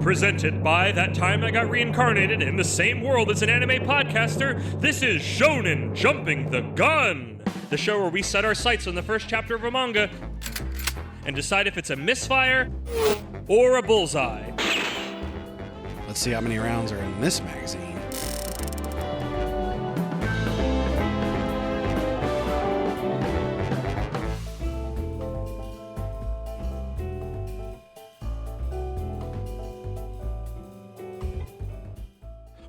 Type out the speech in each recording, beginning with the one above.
Presented by That Time I Got Reincarnated in the Same World as an Anime Podcaster, this is Shonen Jumping the Gun, the show where we set our sights on the first chapter of a manga and decide if it's a misfire or a bullseye. Let's see how many rounds are in this magazine.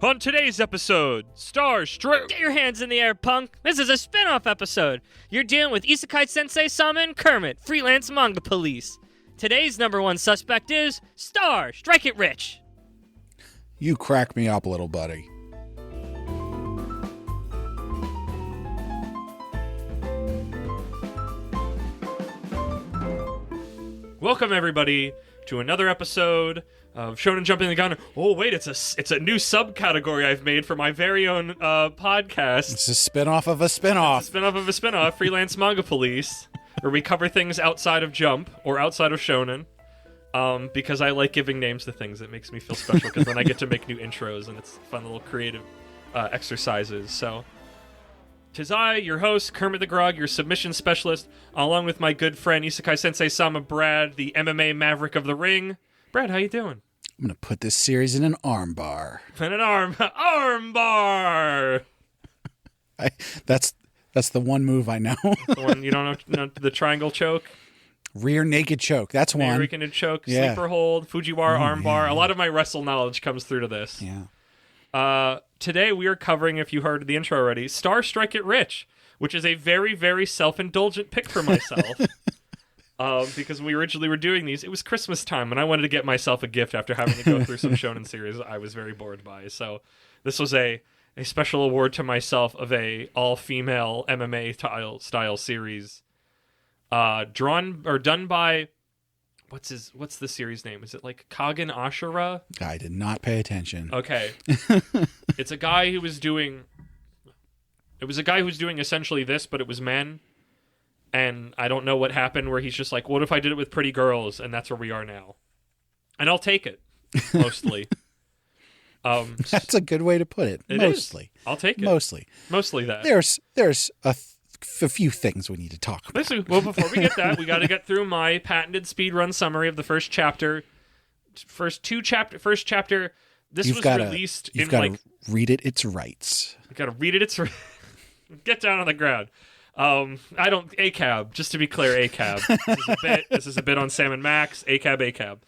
On today's episode, Starstruck. Get your hands in the air, punk. This is a spin-off episode. You're dealing with Isekai Sensei Sama and Kermit, freelance manga police. Today's number one suspect is Star. Strike it rich. You crack me up, little buddy. Welcome, everybody, to another episode of Shonen Jumping the Gun. Oh, wait, it's a new subcategory I've made for my very own podcast. It's a spin-off of a spin-off. It's a spin-off of a spin-off, Freelance Manga Police, where we cover things outside of Jump or outside of Shonen, because I like giving names to things. It makes me feel special, because then I get to make new intros, and it's fun little creative exercises. So, 'tis I, your host, Kermit the Grog, your submission specialist, along with my good friend Isekai Sensei Sama Brad, the MMA maverick of the ring. Brad, how you doing? I'm going to put this series in an arm bar. In an arm bar! That's the one move I know. The one you don't know, the triangle choke? Rear naked choke. That's one. Rear naked choke, Yeah. sleeper hold, Fujiwara arm bar. yeah. A lot of my wrestle knowledge comes through to this. Yeah. Today we are covering, if you heard the intro already, Star Strike It Rich, which is a very, very self-indulgent pick for myself. Because when we originally were doing these, it was Christmas time, and I wanted to get myself a gift after having to go through some shonen series I was very bored by. So this was a special award to myself of a all-female MMA style series, drawn or done by what's the series name? Is it like Kagen Ashura? I did not pay attention. Okay, it's a guy who was doing. It was a guy who was doing essentially this, but it was men. And I don't know what happened where he's just like, what if I did it with pretty girls? And that's where we are now. And I'll take it, mostly. That's a good way to put it. Mostly. I'll take it. Mostly. Mostly that. There's a few things we need to talk about. Well, before we get that, we got to get through my patented speedrun summary of the first chapter. First chapter. This was released in You've got to read it its rights. You got to read it its rights. Get down on the ground. ACAB, just to be clear, ACAB. This is a bit on Sam and Max. ACAB.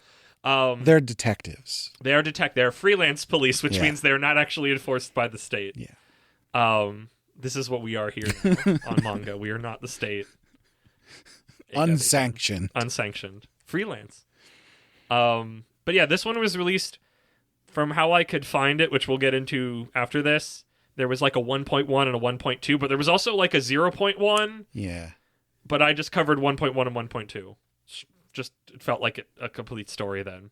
They're detectives. They're freelance police, which means they're not actually enforced by the state. Yeah. This is what we are here now on manga. We are not the state. Unsanctioned. Freelance. But yeah, this one was released from how I could find it, which we'll get into after this. There was like a 1.1 and a 1.2, but there was also like a 0.1. Yeah. But I just covered 1.1 and 1.2. Just it felt like a complete story then.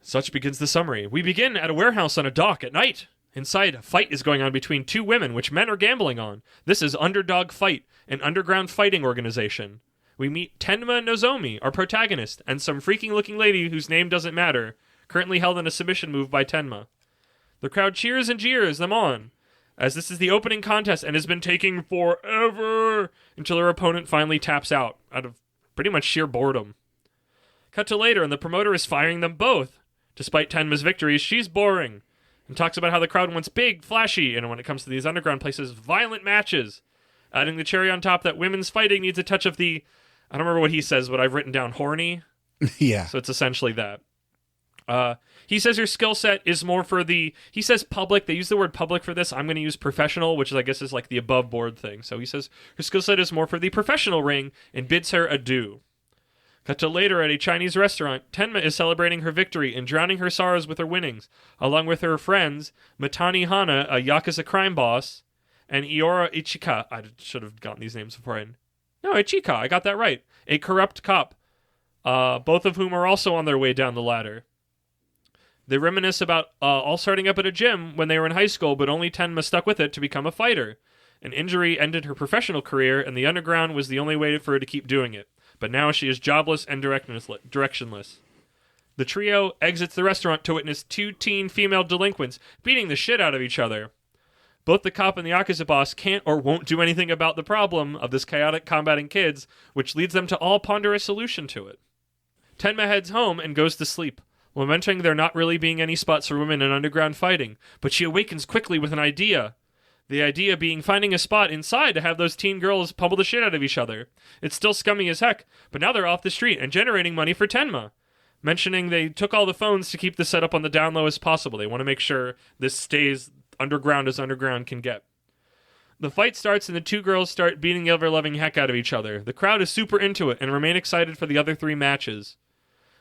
Such begins the summary. We begin at a warehouse on a dock at night. Inside, a fight is going on between two women, which men are gambling on. This is Underdog Fight, an underground fighting organization. We meet Tenma Nozomi, our protagonist, and some freaking-looking lady whose name doesn't matter, currently held in a submission move by Tenma. The crowd cheers and jeers them on, as this is the opening contest and has been taking forever until her opponent finally taps out of pretty much sheer boredom. Cut to later, and the promoter is firing them both. Despite Tenma's victories, she's boring, and talks about how the crowd wants big, flashy, and when it comes to these underground places, violent matches, adding the cherry on top that women's fighting needs a touch of the, I don't remember what he says, but I've written down horny. Yeah. So it's essentially that. He says her skill set is more for he says public, they use the word public for this, I'm going to use professional, which I guess is like the above board thing. So he says her skill set is more for the professional ring and bids her adieu. Cut to later at a Chinese restaurant, Tenma is celebrating her victory and drowning her sorrows with her winnings, along with her friends, Matani Hana, a Yakuza crime boss, and Iora Ichika, I should have gotten these names beforehand. No, Ichika, I got that right, a corrupt cop, both of whom are also on their way down the ladder. They reminisce about all starting up at a gym when they were in high school, but only Tenma stuck with it to become a fighter. An injury ended her professional career, and the underground was the only way for her to keep doing it. But now she is jobless and directionless. The trio exits the restaurant to witness 2 teen female delinquents beating the shit out of each other. Both the cop and the Yakuza boss can't or won't do anything about the problem of this chaotic combating kids, which leads them to all ponder a solution to it. Tenma heads home and goes to sleep, lamenting there not really being any spots for women in underground fighting, but she awakens quickly with an idea. The idea being finding a spot inside to have those teen girls pummel the shit out of each other. It's still scummy as heck, but now they're off the street and generating money for Tenma. Mentioning they took all the phones to keep the setup on the down low as possible. They want to make sure this stays underground as underground can get. The fight starts and the 2 girls start beating the ever-loving heck out of each other. The crowd is super into it and remain excited for the other 3 matches.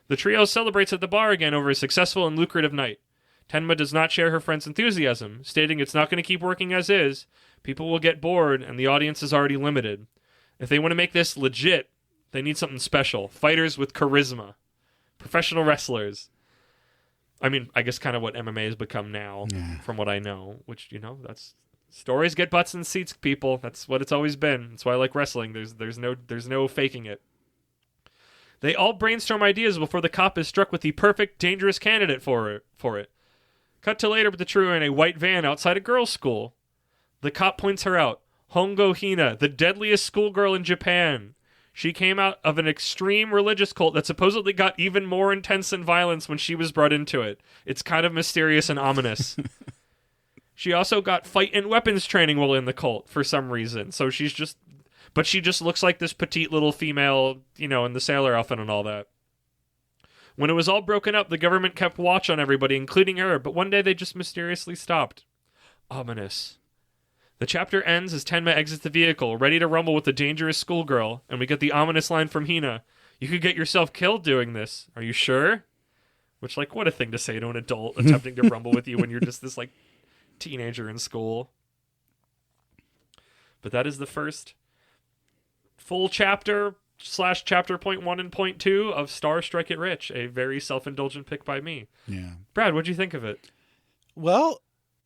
The trio celebrates at the bar again over a successful and lucrative night. Tenma does not share her friend's enthusiasm, stating it's not going to keep working as is. People will get bored and the audience is already limited. If they want to make this legit, they need something special. Fighters with charisma. Professional wrestlers. I mean, I guess kind of what MMA has become now, from what I know. Which, that's stories get butts in seats, people. That's what it's always been. That's why I like wrestling. There's no faking it. They all brainstorm ideas before the cop is struck with the perfect, dangerous candidate for it. Cut to later with the trio in a white van outside a girls' school. The cop points her out. Hongo Hina, the deadliest schoolgirl in Japan. She came out of an extreme religious cult that supposedly got even more intense in violence when she was brought into it. It's kind of mysterious and ominous. She also got fight and weapons training while in the cult for some reason. So she just looks like this petite little female, in the sailor outfit and all that. When it was all broken up, the government kept watch on everybody, including her, but one day they just mysteriously stopped. Ominous. The chapter ends as Tenma exits the vehicle, ready to rumble with the dangerous schoolgirl, and we get the ominous line from Hina. You could get yourself killed doing this. Are you sure? Which, what a thing to say to an adult attempting to rumble with you when you're just this, teenager in school. But that is the first full chapter / chapter point 1 and point 2 of Star Strike It Rich, a very self-indulgent pick by me. Yeah. Brad, what'd you think of it? Well,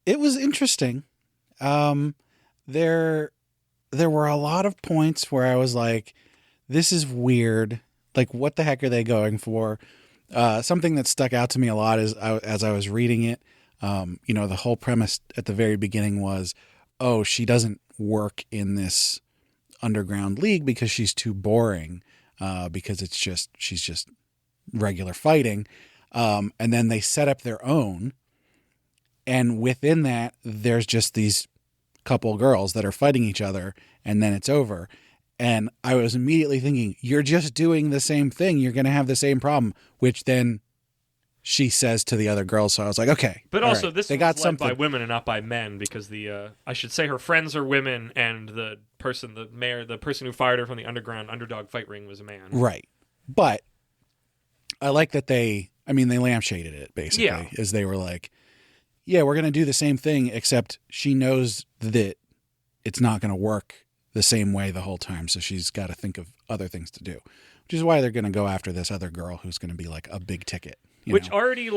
it was interesting. There were a lot of points where I was like, this is weird. What the heck are they going for? Something that stuck out to me a lot is as I was reading it, the whole premise at the very beginning was, oh, she doesn't work in this underground league because she's too boring, because she's just regular fighting. And then they set up their own. And within that, there's just these couple girls that are fighting each other, and then it's over. And I was immediately thinking, you're just doing the same thing. You're going to have the same problem, which then she says to the other girls. So I was like, okay. But also, right. this they was got led something by women and not by men, because I should say her friends are women, and the person who fired her from the underdog fight ring was a man. Right. But I like that they lampshaded it, basically, as they were like, yeah, we're going to do the same thing, except she knows that it's not going to work the same way the whole time. So she's got to think of other things to do, which is why they're going to go after this other girl who's going to be a big ticket. Already,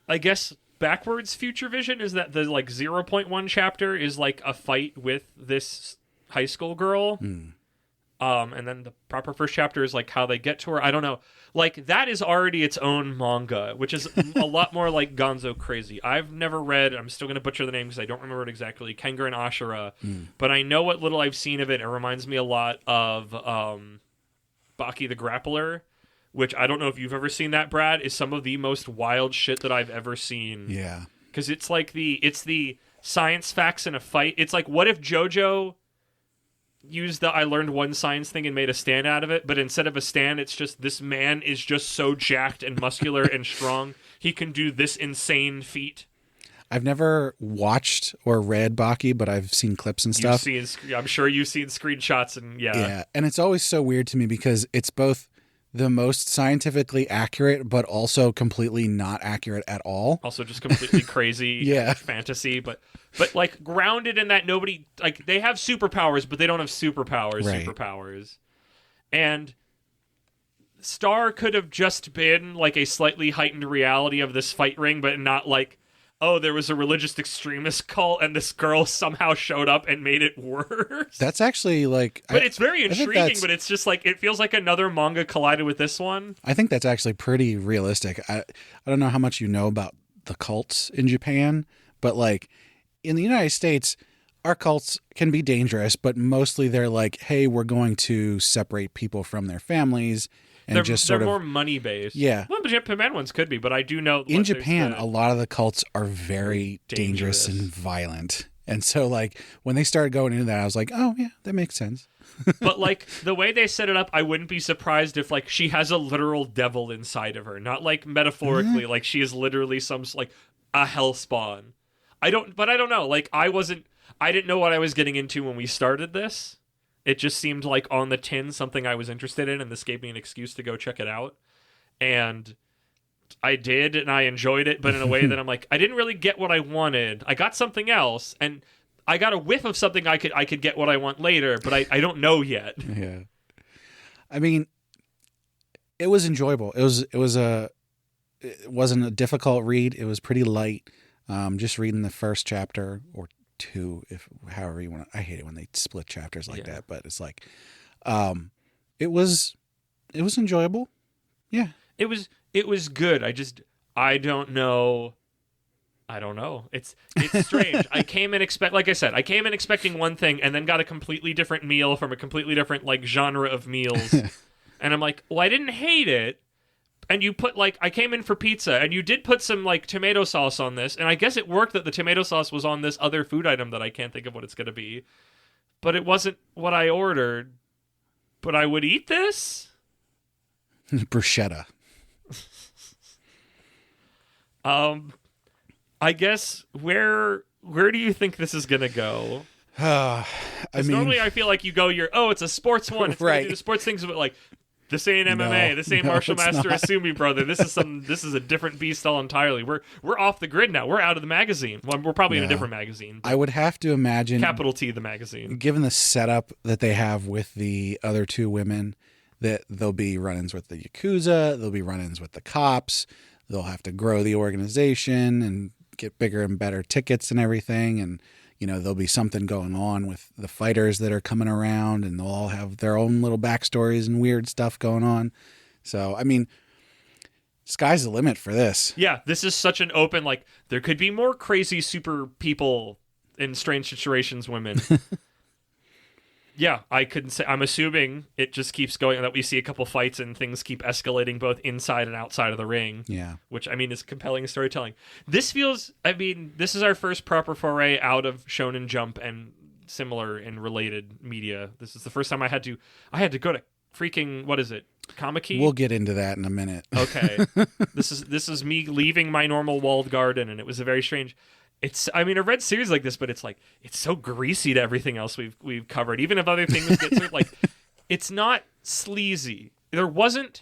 I guess backwards future vision is that the 0.1 chapter is a fight with this high school girl. And then the proper first chapter is how they get to her. I don't know. That is already its own manga, which is a lot more like Gonzo Crazy. I've never read, I'm still going to butcher the name because I don't remember it exactly, Kengar and Ashura, but I know what little I've seen of it. It reminds me a lot of Baki the Grappler, which I don't know if you've ever seen that, Brad, is some of the most wild shit that I've ever seen. Yeah. Because it's the science facts in a fight. It's what if JoJo used the I learned one science thing and made a stand out of it, but instead of a stand, it's just this man is just so jacked and muscular and strong, he can do this insane feat. I've never watched or read Baki, but I've seen clips and stuff. I'm sure you've seen screenshots and Yeah, and it's always so weird to me because it's both the most scientifically accurate, but also completely not accurate at all. Also just completely crazy fantasy, but grounded in that nobody, they have superpowers, but they don't have superpowers. And Star could have just been a slightly heightened reality of this fight ring, but not oh, there was a religious extremist cult and this girl somehow showed up and made it worse. That's actually like... But it's very intriguing, but but it's just like, it feels like another manga collided with this one. I think that's actually pretty realistic. I don't know how much you know about the cults in Japan, but like in the United States, our cults can be dangerous, but mostly they're like, hey, we're going to separate people from their families. And They're more money based. Yeah. Well, but Japan ones could be, but I do know in Japan, a lot of the cults are very dangerous and violent. And so, like, when they started going into that, I was like, oh, yeah, that makes sense. But, like, the way they set it up, I wouldn't be surprised if, like, she has a literal devil inside of her. Not, like, metaphorically, like, she is literally some, like, a hell spawn. I don't know. Like, I didn't know what I was getting into when we started this. It just seemed like on the tin something I was interested in, and this gave me an excuse to go check it out. And I did, and I enjoyed it, but in a way that I'm like, I didn't really get what I wanted. I got something else, and I got a whiff of something I could get what I want later, but I don't know yet. Yeah. I mean, it was enjoyable. It wasn't a difficult read. It was pretty light. Just reading the first chapter or two, if however you want. I hate it when they split chapters like that, but it's like, it was enjoyable. Yeah, it was good. I don't know. It's strange. I came in expecting one thing and then got a completely different meal from a completely different like genre of meals, and I'm like, well, I didn't hate it. And you put, like, I came in for pizza, and you did put some, like, tomato sauce on this, and I guess it worked that the tomato sauce was on this other food item that I can't think of what it's going to be. But it wasn't what I ordered. But I would eat this? Bruschetta. I guess, where do you think this is going to go? Normally I feel like you go, it's a sports one. It's right. Do the sports things, but, like... This ain't MMA. This ain't Martial Master Asumi, brother. This is a different beast all entirely. We're off the grid now. We're out of the magazine. Well, we're probably in a different magazine. I would have to imagine, capital T, the magazine. Given the setup that they have with the other two women, that there'll be run-ins with the Yakuza, there'll be run-ins with the cops, they'll have to grow the organization and get bigger and better tickets and everything, and there'll be something going on with the fighters that are coming around, and they'll all have their own little backstories and weird stuff going on. So, I mean, sky's the limit for this. Yeah, this is such an open, like, there could be more crazy super people in strange situations, women. Yeah, I couldn't say. I'm assuming it just keeps going, that we see a couple fights and things keep escalating both inside and outside of the ring. Yeah. Which, I mean, is compelling storytelling. This feels, this is our first proper foray out of Shonen Jump and similar and related media. This is the first time I had to go to freaking, what is it? Comic-Key? We'll get into that in a minute. Okay. This is me leaving my normal walled garden, and it was a very strange... I've read series like this, but it's like, it's so greasy to everything else we've covered. Even if other things get sort of like, it's not sleazy. There was not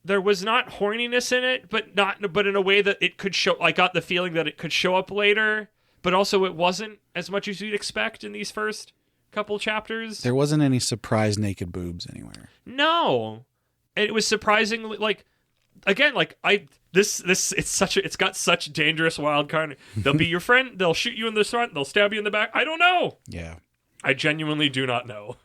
horniness in it, but in a way that it could show. I got the feeling that it could show up later, but also it wasn't as much as you'd expect in these first couple chapters. There wasn't any surprise naked boobs anywhere. No, and it was surprisingly like. Again, like it's got such dangerous wild card. They'll be your friend. They'll shoot you in the front. They'll stab you in the back. I don't know. Yeah, I genuinely do not know.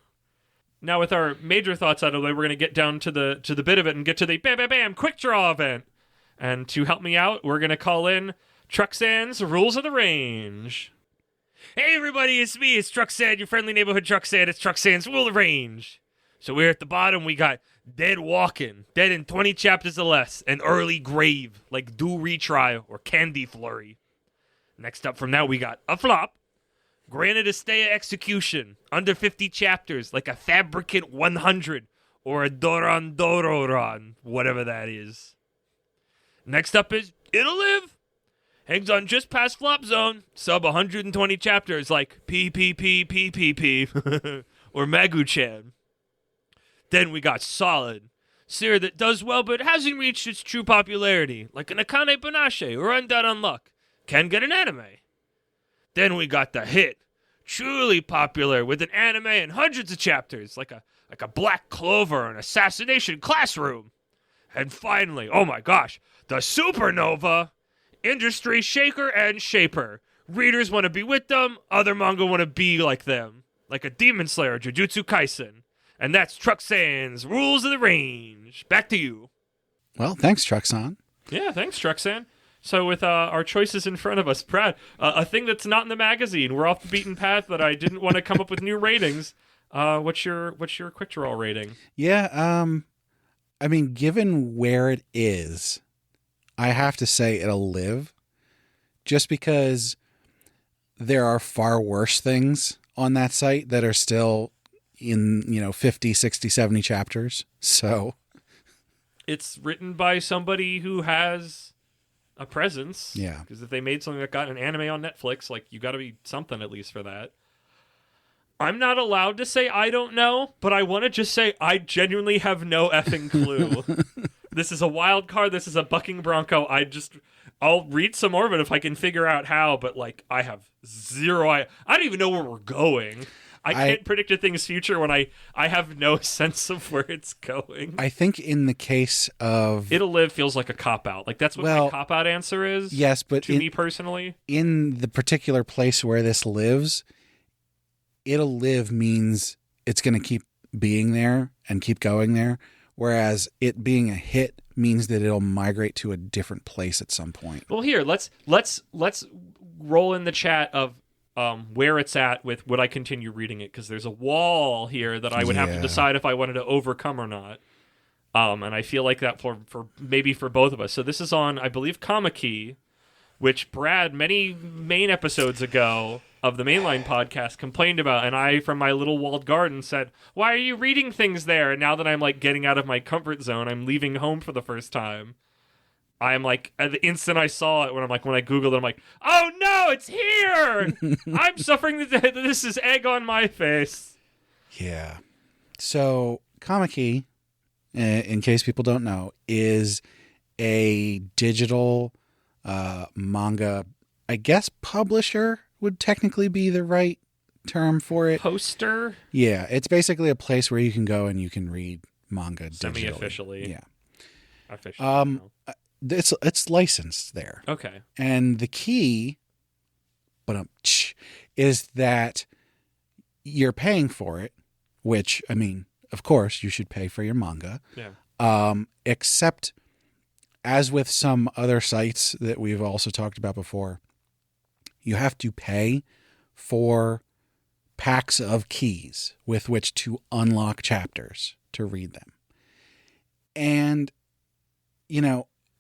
Now, with our major thoughts out of the way, we're going to get down to the bit of it and get to the bam bam bam quick draw event. And to help me out, we're going to call in Truxan's Rules of the Range. Hey everybody, it's me. It's Truxan, your friendly neighborhood Truxan. It's Truxan's Rule of Range. So we're at the bottom. We got dead walking, dead in 20 chapters or less, an early grave, like due retrial or candy flurry. Next up from that, we got a flop, granted a stay of execution, under 50 chapters, like a fabricant 100, or a doron dororon, whatever that is. Next up is it'll live, hangs on just past flop zone, sub 120 chapters, like PPPPPP, or Magu-chan. Then we got Solid, seer that does well but hasn't reached its true popularity, like an Akane Banashi or Undead Unluck. Can get an anime. Then we got the hit, truly popular with an anime and hundreds of chapters, like a Black Clover or an Assassination Classroom. And finally, oh my gosh, the Supernova, industry shaker and shaper. Readers want to be with them, other manga want to be like them. Like a Demon Slayer, Jujutsu Kaisen. And that's Truxan's Rules of the Range. Back to you. Well, thanks, Truxan. Yeah, thanks, Truxan. So with our choices in front of us, Brad, a thing that's not in the magazine. We're off the beaten path, but I didn't want to come up with new ratings. What's your quick draw rating? Yeah, I mean, given where it is, I have to say it'll live. Just because there are far worse things on that site that are still in, 50, 60, 70 chapters. So It's written by somebody who has a presence. Yeah. Because if they made something that got an anime on Netflix, like, you got to be something at least for that. I'm not allowed to say I don't know, but I want to just say I genuinely have no effing clue. This is a wild card. This is a bucking bronco. I'll read some more of it if I can figure out how, but like I have zero. I don't even know where we're going. I can't predict a thing's future when I have no sense of where it's going. I think in the case of It'll Live feels like a cop-out. Like that's what my cop-out answer is. Yes, but to me personally. In the particular place where this lives, It'll Live means it's going to keep being there and keep going there. Whereas it being a hit means that it'll migrate to a different place at some point. Well, here, let's roll in the chat of where it's at with would I continue reading it, because there's a wall here that I would have to decide if I wanted to overcome or not. And I feel like that for maybe for both of us. So this is on, I believe, Kamaki, which Brad, many main episodes ago of the Mainline podcast, complained about, and I, from my little walled garden, said, why are you reading things there? And now that I'm like getting out of my comfort zone, I'm leaving home for the first time. I'm like, at the instant I saw it, when I Googled it, I'm like, oh no, it's here! I'm suffering, this is egg on my face. Yeah. So, Kamaki, in case people don't know, is a digital manga, I guess publisher would technically be the right term for it. Poster? Yeah, it's basically a place where you can go and you can read manga digitally. Semi-officially. Yeah. Officially. It's licensed there. Okay. And the key is that you're paying for it, which, I mean, of course, you should pay for your manga. Yeah. Except, as with some other sites that we've also talked about before, you have to pay for packs of keys with which to unlock chapters to read them. And,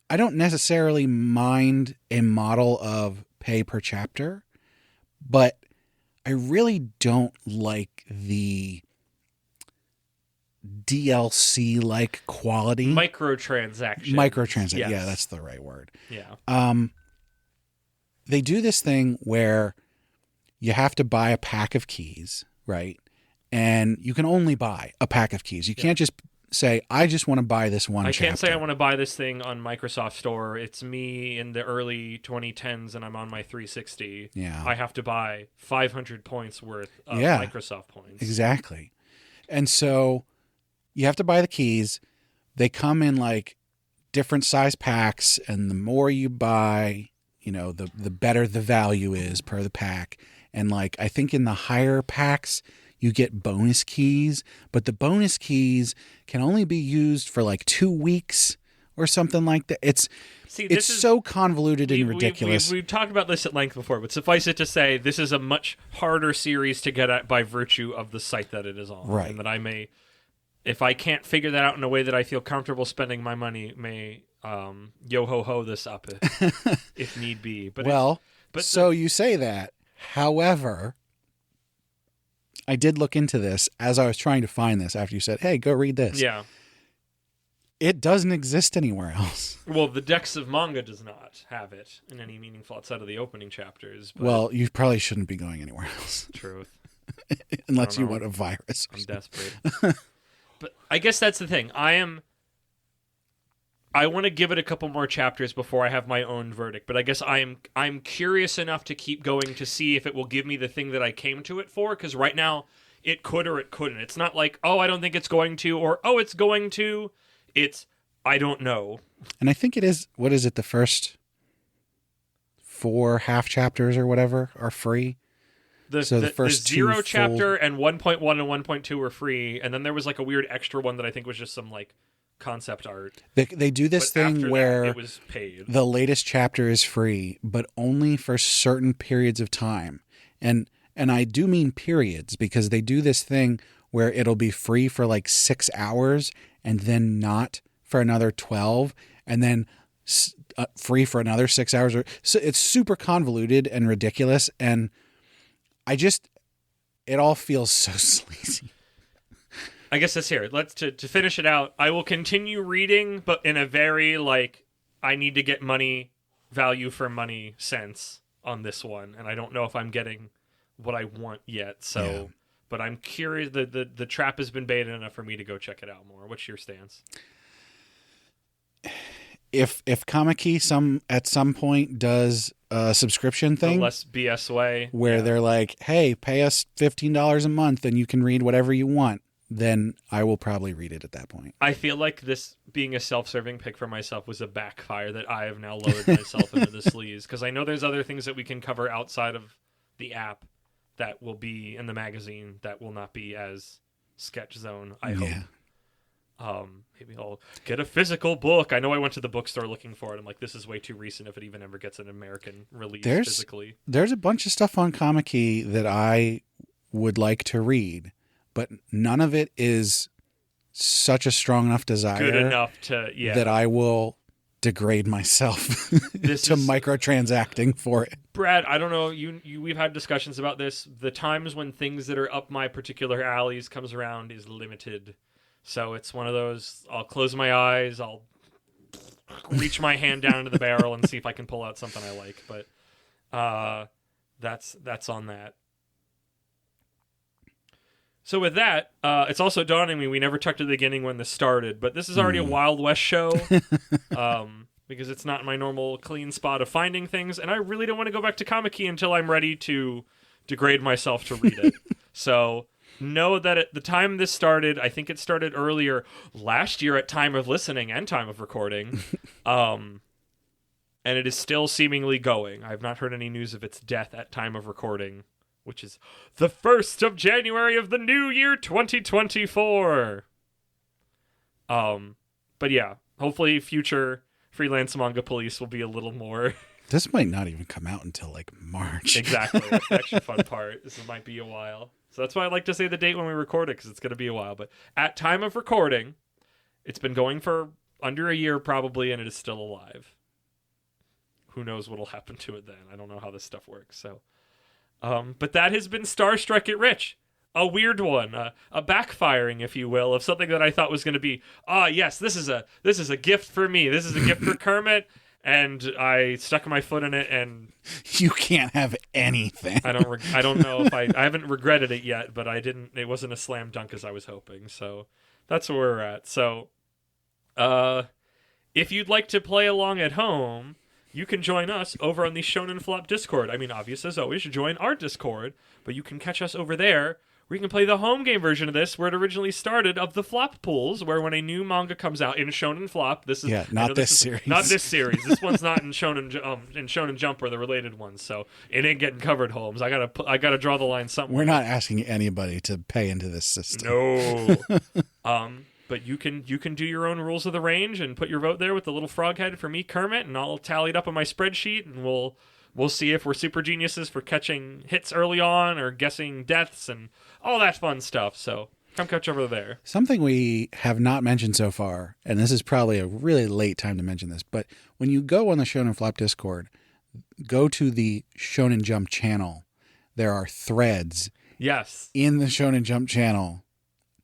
I don't necessarily mind a model of pay per chapter, but I really don't like the DLC-like quality. Microtransactions. Yes. Yeah, that's the right word. Yeah. They do this thing where you have to buy a pack of keys, right? And you can only buy a pack of keys. You can't just say, I just want to buy this one chapter. I can't say I want to buy this thing on Microsoft Store. It's me in the early 2010s and I'm on my 360. Yeah. I have to buy 500 points worth of Microsoft points. Exactly. And so you have to buy the keys. They come in like different size packs, and the more you buy, the better the value is per the pack. And like, I think in the higher packs, you get bonus keys, but the bonus keys can only be used for like 2 weeks or something like that. It's so convoluted and ridiculous. We've talked about this at length before, but suffice it to say, this is a much harder series to get at by virtue of the site that it is on. Right. And that I may, if I can't figure that out in a way that I feel comfortable spending my money, may yo-ho-ho this up if need be. But you say that. However, I did look into this as I was trying to find this after you said, hey, go read this. Yeah. It doesn't exist anywhere else. Well, the Dex of Manga does not have it in any meaningful outside of the opening chapters. But well, you probably shouldn't be going anywhere else. Truth. Unless you want a virus. I'm desperate. But I guess that's the thing. I want to give it a couple more chapters before I have my own verdict, but I guess I'm curious enough to keep going to see if it will give me the thing that I came to it for, because right now it could or it couldn't. It's not like, oh, I don't think it's going to, or oh, it's going to. It's, I don't know. And I think it is, what is it, the first 4 half chapters or whatever are free. The first the zero two chapter and 1.1 and 1.2 were free, and then there was like a weird extra one that I think was just some like concept art. They do this But after thing that, where it was paid. the latest chapter is free, but only for certain periods of time. And I do mean periods, because they do this thing where it'll be free for like 6 hours and then not for another 12, and then free for another 6 hours. So it's super convoluted and ridiculous, and it all feels so sleazy. I guess that's here. Let's to finish it out. I will continue reading, but in a very like I need to get value for money sense on this one, and I don't know if I'm getting what I want yet. So, Yeah. But I'm curious. The trap has been baited enough for me to go check it out more. What's your stance? If Kamiki at some point does a subscription The thing less BS way, where yeah. they're like, hey, pay us $15 a month and you can read whatever you want, then I will probably read it at that point. I feel like this being a self-serving pick for myself was a backfire that I have now lowered myself into the sleaze, because I know there's other things that we can cover outside of the app that will be in the magazine that will not be as Sketch Zone, I hope. Maybe I'll get a physical book. I know I went to the bookstore looking for it. I'm like, this is way too recent if it even ever gets an American release physically. There's a bunch of stuff on Kamiki that I would like to read, but none of it is such a strong enough desire Good enough to, that I will degrade myself to microtransacting for it. Brad, I don't know, we've had discussions about this. The times when things that are up my particular alleys comes around is limited. So it's one of those, I'll close my eyes, I'll reach my hand down into the barrel and see if I can pull out something I like. But that's on that. So with that, it's also dawning me we never talked at the beginning when this started, but this is already a Wild West show because it's not my normal clean spot of finding things, and I really don't want to go back to Kamiki until I'm ready to degrade myself to read it. So know that at the time this started, I think it started earlier last year at time of listening and time of recording, and it is still seemingly going. I have not heard any news of its death at time of recording, which is the 1st of January of the new year, 2024. But yeah, hopefully future freelance manga police will be a little more... This might not even come out until like March. Exactly. That's the actually fun part. This might be a while. So that's why I like to say the date when we record it, because it's going to be a while. But at time of recording, it's been going for under a year probably, and it is still alive. Who knows what'll happen to it then? I don't know how this stuff works. So, but that has been Star Strike It Rich. A weird one, a backfiring, if you will, of something that I thought was going to be, yes, this is a gift for me. This is a gift for Kermit. And I stuck my foot in it, and you can't have anything. I don't know if I haven't regretted it yet, but it wasn't a slam dunk as I was hoping. So that's where we're at. So, if you'd like to play along at home, you can join us over on the Shonen Flop Discord. I mean, obvious as always, join our Discord, but you can catch us over there, where you can play the home game version of this, where it originally started, of the flop pools, where when a new manga comes out in Shonen Flop, this is not this series. Not this series. This one's not in Shonen Jump or the related ones, so it ain't getting covered, Holmes. I gotta draw the line somewhere. We're not asking anybody to pay into this system. No. But you can do your own rules of the range and put your vote there with the little frog head for me, Kermit, and I'll tally it up on my spreadsheet, and we'll see if we're super geniuses for catching hits early on or guessing deaths and all that fun stuff. So come catch over there. Something we have not mentioned so far, and this is probably a really late time to mention this, but when you go on the Shonen Flop Discord, go to the Shonen Jump channel. There are threads. Yes. In the Shonen Jump channel.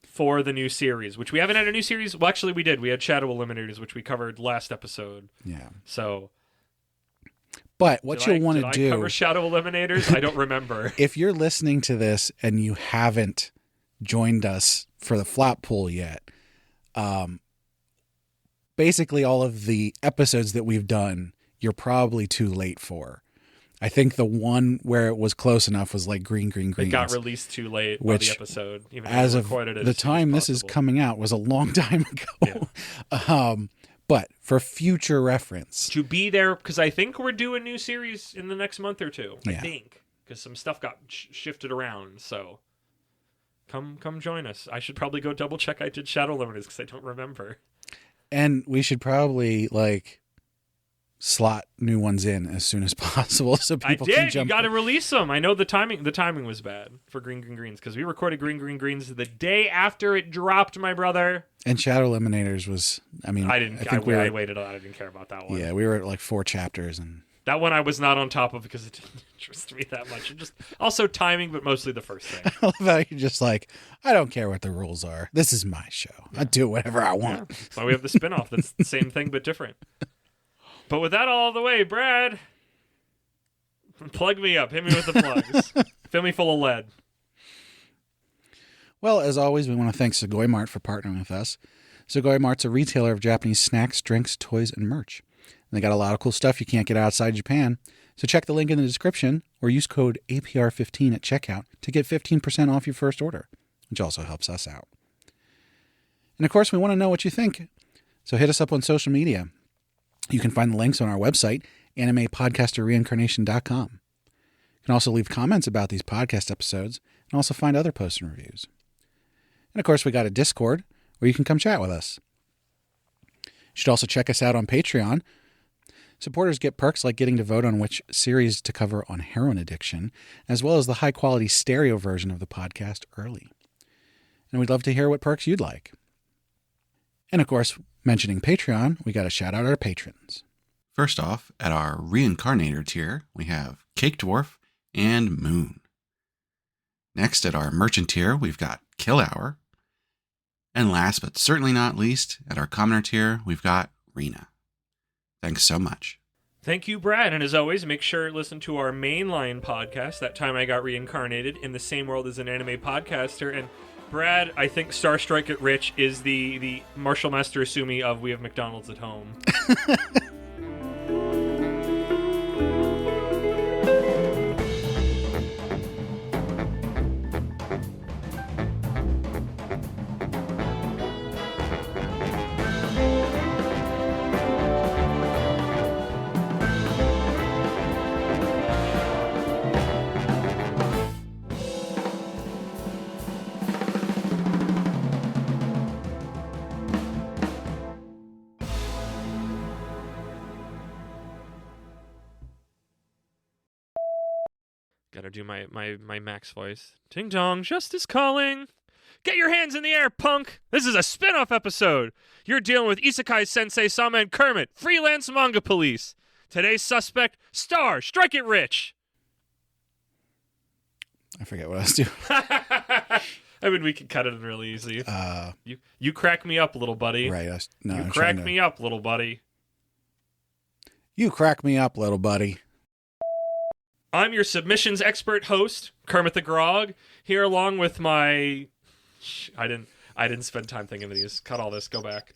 For the new series, which we haven't had a new series. Well, actually, we did. We had Shadow Eliminators, which we covered last episode. Yeah. So... But what you'll want to do... Did I cover Shadow Eliminators? I don't remember. If you're listening to this and you haven't joined us for the flop pool yet, basically all of the episodes that we've done, you're probably too late for. I think the one where it was close enough was like Green. It got released too late by the episode. Even as of the time this is coming out was a long time ago. Yeah. But for future reference, To be there, because I think we're doing a new series in the next month or two. I Yeah. think. Because some stuff got shifted around, so... Come join us. I should probably go double check I did Shadow Limiters, because I don't remember. and we should probably like slot new ones in as soon as possible so I people can did. You jump. got to release them. I know the timing. The timing was bad for Green Greens because we recorded Green Greens the day after it dropped. My brother. And Shadow Eliminators was. I mean, I didn't. think I waited a lot. I didn't care about that one. Yeah, we were at like 4 chapters, and That one I was not on top of because it didn't interest me that much. It just also timing, but mostly the first thing. I love how you're just like, I don't care what the rules are. This is my show. I do whatever I want. That's why we have the spinoff. That's the same thing but different. But with that all the way, Brad, plug me up. Hit me with the plugs. Fill me full of lead. Well, as always, we want to thank Sugoi Mart for partnering with us. Sugoi Mart's a retailer of Japanese snacks, drinks, toys, and merch. And they got a lot of cool stuff you can't get outside Japan. So check the link in the description or use code APR15 at checkout to get 15% off your first order, which also helps us out. And of course, we want to know what you think. So hit us up on social media. You can find the links on our website, animepodcasterreincarnation.com. You can also leave comments about these podcast episodes and also find other posts and reviews. And of course, we got a Discord where you can come chat with us. You should also check us out on Patreon. Supporters get perks like getting to vote on which series to cover on heroin addiction, as well as the high-quality stereo version of the podcast early. And we'd love to hear what perks you'd like. And of course, mentioning Patreon, we got to shout out our patrons. First off, at our Reincarnator tier, we have Cake Dwarf and Moon. Next, at our Merchant tier, we've got Kill Hour. And last but certainly not least, at our Commoner tier, we've got Rena. Thanks so much. Thank you, Brad. And as always, make sure to listen to our mainline podcast, That Time I Got Reincarnated, in the same world as an anime podcaster. And Brad, I think Star Strike It Rich is the Martial Master Asumi of We Have McDonald's at Home. Gotta do my Max voice. Ding dong, justice calling. Get your hands in the air, punk! This is a spin-off episode. You're dealing with Isekai Sensei Sama and Kermit, freelance manga police. Today's suspect, Star, strike it rich. I forget what I was doing. I mean, we can cut it in really easy. You crack me up, little buddy. Right. You crack me up, little buddy. You crack me up, little buddy. I'm your submissions expert host, Kermit the Grog, here along with my... I didn't spend time thinking of these. Cut all this. Go back.